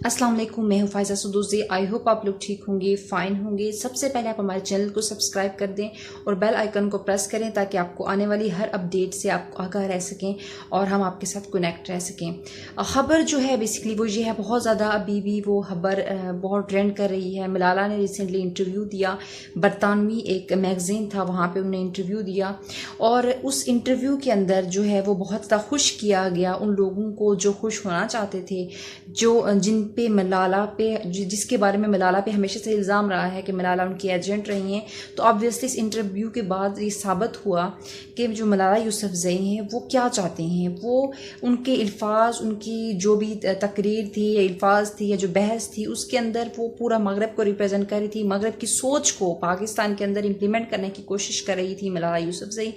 अस्सलाम वालेकुम, मैं हूँ फ़ाइज़ा सदूसी। आई होप आप लोग ठीक होंगे, फ़ाइन होंगे। सबसे पहले आप हमारे चैनल को सब्सक्राइब कर दें और बेल आइकन को प्रेस करें ताकि आपको आने वाली हर अपडेट से आप आगाह रह सकें और हम आपके साथ कनेक्ट रह सकें। खबर जो है बेसिकली वो ये है, बहुत ज़्यादा अभी भी वो खबर बहुत ट्रेंड कर रही है। मलाला ने रिसेंटली इंटरव्यू दिया, बरतानवी एक मैगज़ीन था, वहाँ पर उन्होंने इंटरव्यू दिया और उस इंटरव्यू के अंदर जो है वो बहुत ज़्यादा खुश किया गया उन लोगों को जो खुश होना चाहते थे, जो जिन पे मलाला पे जिसके बारे में मलाला पे हमेशा से इल्ज़ाम रहा है कि मलाला उनकी एजेंट रही हैं। तो ऑब्वियसली इस इंटरव्यू के बाद ये साबित हुआ कि जो मलाला यूसुफजई हैं वो क्या चाहते हैं। वो उनके अल्फाज, उनकी जो भी तकरीर थी या अल्फाज थी या जो बहस थी, उसके अंदर वो पूरा मगरब को रिप्रेजेंट कर रही थी, मगरब की सोच को पाकिस्तान के अंदर इम्प्लीमेंट करने की कोशिश कर रही थी मलाला यूसुफजई।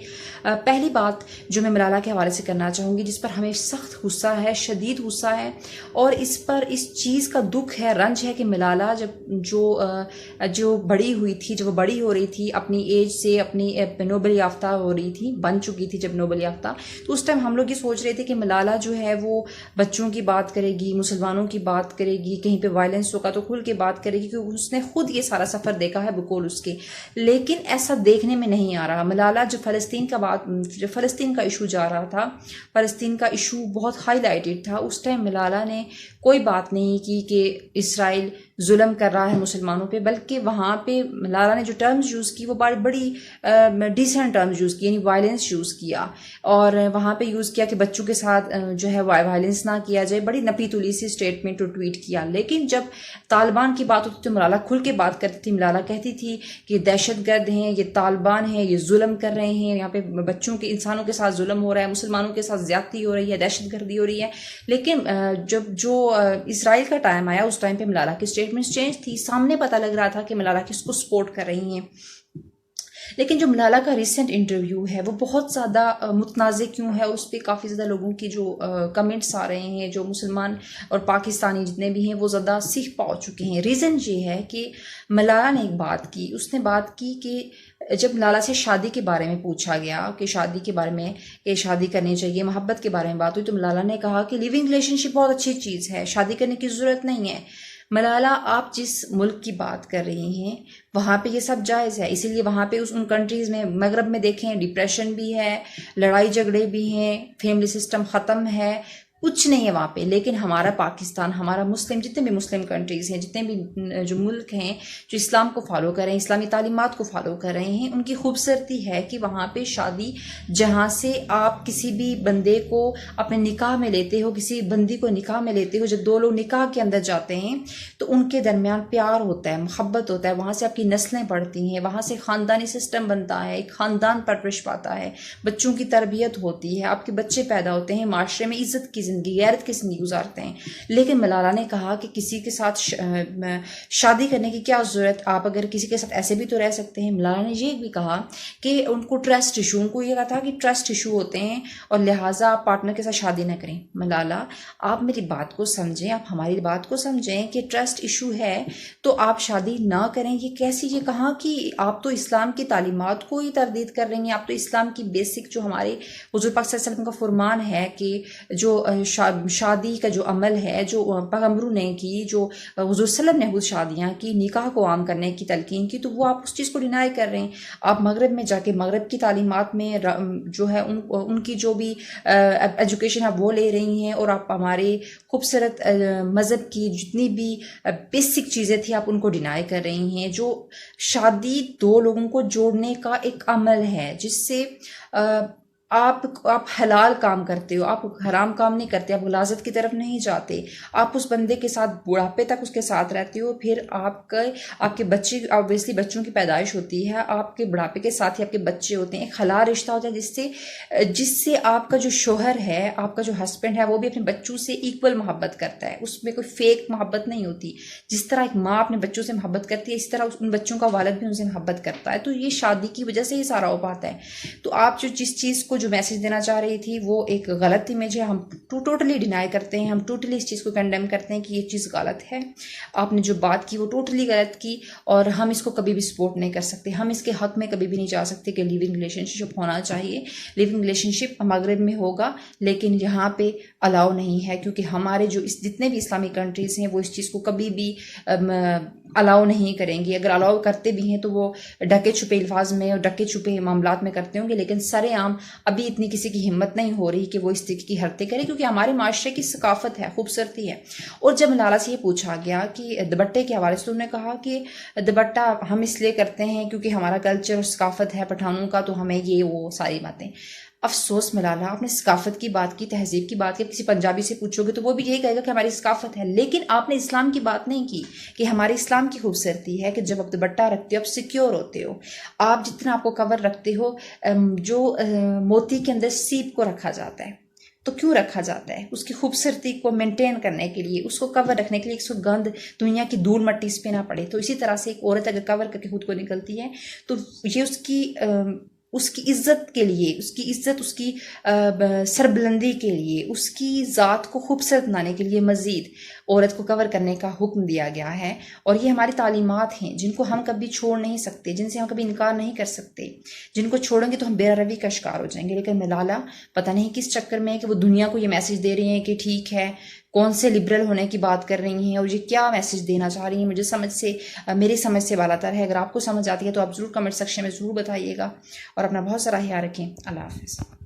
पहली बात जो मैं मलाला के हवाले से करना चाहूँगी, जिस पर हमें सख्त गुस्सा है, शदीद गुस्सा है और इस पर इस चीज़ का दुख है, रंज है कि मलाला जब जो बड़ी हुई थी, जब वो बड़ी हो रही थी अपनी एज से, अपनी नोबेल याफ्ता हो रही थी, बन चुकी थी जब नोबेल याफ्ता, तो उस टाइम हम लोग ये सोच रहे थे कि मलाला जो है वो बच्चों की बात करेगी, मुसलमानों की बात करेगी, कहीं पे वायलेंस होगा तो खुल के बात करेगी, क्योंकि उसने खुद ये सारा सफ़र देखा है बकौल उसके। लेकिन ऐसा देखने में नहीं आ रहा। मलाला जो फ़लस्तीन का इशू जा रहा था, फ़लस्तीन का इशू बहुत हाईलाइटेड था, उस टाइम मलाला ने कोई बात नहीं की कि इसराइल जुल्म कर रहा है मुसलमानों पे, बल्कि वहाँ पे मलाला ने जो टर्म्स यूज़ की वो बड़ी डिसेंट टर्म्स यूज़ की, यानी वायलेंस यूज़ किया और वहाँ पे यूज़ किया कि बच्चों के साथ जो है वायलेंस ना किया जाए। बड़ी नपी तुली सी स्टेटमेंट और ट्वीट किया। लेकिन जब तालिबान की बात होती तो मलाला खुल के बात करती थी। मलाला कहती थी कि दहशतगर्द हैं, ये तालिबान हैं, ये जुल्म कर रहे हैं, यहाँ पे बच्चों के, इंसानों के साथ जुल्म हो रहा है, मुसलमानों के साथ ज्यादती हो रही है, दहशतगर्दी हो रही है। लेकिन जब जो इसराइल का टाइम आया, उस टाइम पे मलाला की स्टेटमेंट्स चेंज थी। सामने पता लग रहा था कि मलाला किसको सपोर्ट कर रही हैं। लेकिन जो मलाला का रिसेंट इंटरव्यू है वो बहुत ज़्यादा मुतनाज़ क्यों है, उस पर काफ़ी ज़्यादा लोगों की जो कमेंट्स आ रहे हैं, जो मुसलमान और पाकिस्तानी जितने भी हैं वो ज़्यादा सीख पा चुके हैं। रीज़न ये है कि मलाला ने एक बात की, उसने बात की कि जब मलाला से शादी के बारे में पूछा गया कि शादी के बारे में, कि शादी करनी चाहिए, मोहब्बत के बारे में बात हुई, तो मलाला ने कहा कि लिविंग रिलेशनशिप बहुत अच्छी चीज़ है, शादी करने की ज़रूरत नहीं है। मलाला, आप जिस मुल्क की बात कर रही हैं वहाँ पे ये सब जायज़ है, इसीलिए वहाँ पे उन कंट्रीज़ में, मगरब में देखें, डिप्रेशन भी है, लड़ाई झगड़े भी हैं, फैमिली सिस्टम ख़त्म है, कुछ नहीं है वहाँ पे। लेकिन हमारा पाकिस्तान, हमारा मुस्लिम, जितने भी मुस्लिम कंट्रीज़ हैं, जितने भी जो मुल्क हैं जो इस्लाम को फॉलो कर रहे हैं, इस्लामी तालीमात को फॉलो कर रहे हैं, उनकी खूबसूरती है कि वहाँ पे शादी, जहाँ से आप किसी भी बंदे को अपने निकाह में लेते हो, किसी बंदी को निकाह में लेते हो, जब दो लोग निकाह के अंदर जाते हैं तो उनके दरमियान प्यार होता है, मोहब्बत होता है, वहाँ से आपकी नस्लें बढ़ती हैं, वहाँ से ख़ानदानी सिस्टम बनता है, एक ख़ानदान परवरिश पाता है, बच्चों की तरबियत होती है, आपके बच्चे पैदा होते हैं, माशरे में इज़्ज़त की ज़िंदगी, गैरत की ज़िंदगी गुजारते हैं। लेकिन मलाला ने कहा कि किसी के साथ शादी करने की क्या ज़रूरत, आप अगर किसी के साथ ऐसे भी तो रह सकते हैं। मलाला ने ये भी कहा कि उनको ट्रस्ट इशू, उनको ये कहा था कि ट्रस्ट इशू होते हैं और लिहाजा आप पार्टनर के साथ शादी ना करें। मलाला, आप मेरी बात को समझें, आप हमारी बात को समझें कि ट्रस्ट इशू है तो आप शादी ना करें। ये कैसी, ये कहा कि आप तो इस्लाम की तालीमात को ही तरदीद कर रही हैं, आप तो इस्लाम की बेसिक जो हमारे हुज़ूर पाक सल्लल्लाहु अलैहि वसल्लम का फरमान है कि जो शादी का जो अमल है, जो पैगम्बरों ने की, जो हुज़ूर सल्लल्लाहु अलैहि वसल्लम ने शादियाँ की, निकाह को आम करने की तलकीन की, तो वो आप उस चीज़ को डिनाई कर रहे हैं। आप मगरब में जाके मगरब की तालीमात में जो है उनकी जो भी एजुकेशन आप वो ले रही हैं और आप हमारे खूबसूरत मज़हब की जितनी भी बेसिक चीज़ें थी आप उनको डिनाई कर रही हैं। जो शादी दो लोगों को जोड़ने का एक अमल है, जिससे आप हलाल काम करते हो, आप हराम काम नहीं करते, आप गुलाजत की तरफ नहीं जाते, आप उस बंदे के साथ बुढ़ापे तक उसके साथ रहते हो, फिर आपके बच्चे, ऑब्वियसली बच्चों की पैदाइश होती है, आपके बुढ़ापे के साथ ही आपके बच्चे होते हैं, एक हलाल रिश्ता होता है जिससे आपका जो शोहर है, आपका जो हस्बैंड है, वो भी अपने बच्चों से इक्वल मोहब्बत करता है, उसमें कोई फेक मोहब्बत नहीं होती। जिस तरह एक माँ अपने बच्चों से मोहब्बत करती है, इस तरह उन बच्चों का वालिद भी उनसे मोहब्बत करता है। तो ये शादी की वजह से ही सारा हो पाता है। तो आप जो जिस चीज़ को کو جو میسج دینا چاہ رہی تھی وہ ایک غلط امیج ہے. ہم ٹوٹلی ڈینائی کرتے ہیں, ہم ٹوٹلی اس چیز کو کنڈیم کرتے ہیں کہ یہ چیز غلط ہے. آپ نے جو بات کی وہ ٹوٹلی غلط کی, اور ہم اس کو کبھی بھی سپورٹ نہیں کر سکتے. ہم اس کے حق میں کبھی بھی نہیں جا سکتے کہ لیونگ ریلیشن شپ ہونا چاہیے. لیونگ ریلیشن شپ مغرب میں ہوگا لیکن یہاں پہ الاؤ نہیں ہے, کیونکہ ہمارے جو جتنے بھی اسلامی کنٹریز ہیں وہ اس چیز کو کبھی بھی الاؤ نہیں کریں گی. اگر الاؤ کرتے بھی ہیں تو وہ ڈھکے چھپے الفاظ میں اور ڈھکے چھپے معاملات میں کرتے ہوں گے, لیکن سر عام ابھی اتنی کسی کی ہمت نہیں ہو رہی کہ وہ اس طرح کی حرکتیں کرے, کیونکہ ہمارے معاشرے کی ثقافت ہے, خوبصورتی ہے. اور جب ملالہ سے یہ پوچھا گیا کہ دوپٹے کے حوالے سے, انہوں نے کہا کہ دوپٹہ ہم اس لیے کرتے ہیں کیونکہ ہمارا کلچر اور ثقافت ہے پٹھانوں کا, تو ہمیں یہ وہ ساری باتیں. افسوس ملالہ, آپ نے ثقافت کی بات کی, تہذیب کی بات کی. کسی پنجابی سے پوچھو گے تو وہ بھی یہی کہے گا کہ ہماری ثقافت ہے, لیکن آپ نے اسلام کی بات نہیں کی کہ ہمارے اسلام کی خوبصورتی ہے کہ جب آپ دوپٹہ رکھتے ہو آپ سیکیور ہوتے ہو. آپ جتنا آپ کو کور رکھتے ہو, جو موتی کے اندر سیپ کو رکھا جاتا ہے, تو کیوں رکھا جاتا ہے؟ اس کی خوبصورتی کو مینٹین کرنے کے لیے, اس کو کور رکھنے کے لیے, اس کو گند دنیا کی دھول مٹی اس پہ نہ پڑے. تو اسی طرح سے ایک عورت اگر کور کر کے خود کو نکلتی ہے تو یہ اس کی عزت کے لیے, اس کی عزت, اس کی سربلندی کے لیے, اس کی ذات کو خوبصورت بنانے کے لیے مزید عورت کو کور کرنے کا حکم دیا گیا ہے. اور یہ ہماری تعلیمات ہیں جن کو ہم کبھی چھوڑ نہیں سکتے, جن سے ہم کبھی انکار نہیں کر سکتے. جن کو چھوڑیں گے تو ہم بے روی کا شکار ہو جائیں گے. لیکن ملالہ پتہ نہیں کس چکر میں ہے کہ وہ دنیا کو یہ میسج دے رہی ہیں کہ ٹھیک ہے, کون سے لبرل ہونے کی بات کر رہی ہیں اور یہ کیا میسج دینا چاہ رہی ہیں. میری سمجھ سے بالاتر ہے. اگر آپ کو سمجھ آتی ہے تو آپ ضرور کمنٹ سیکشن میں ضرور بتائیے گا, اور اپنا بہت سارا خیال رکھیں. اللہ حافظ.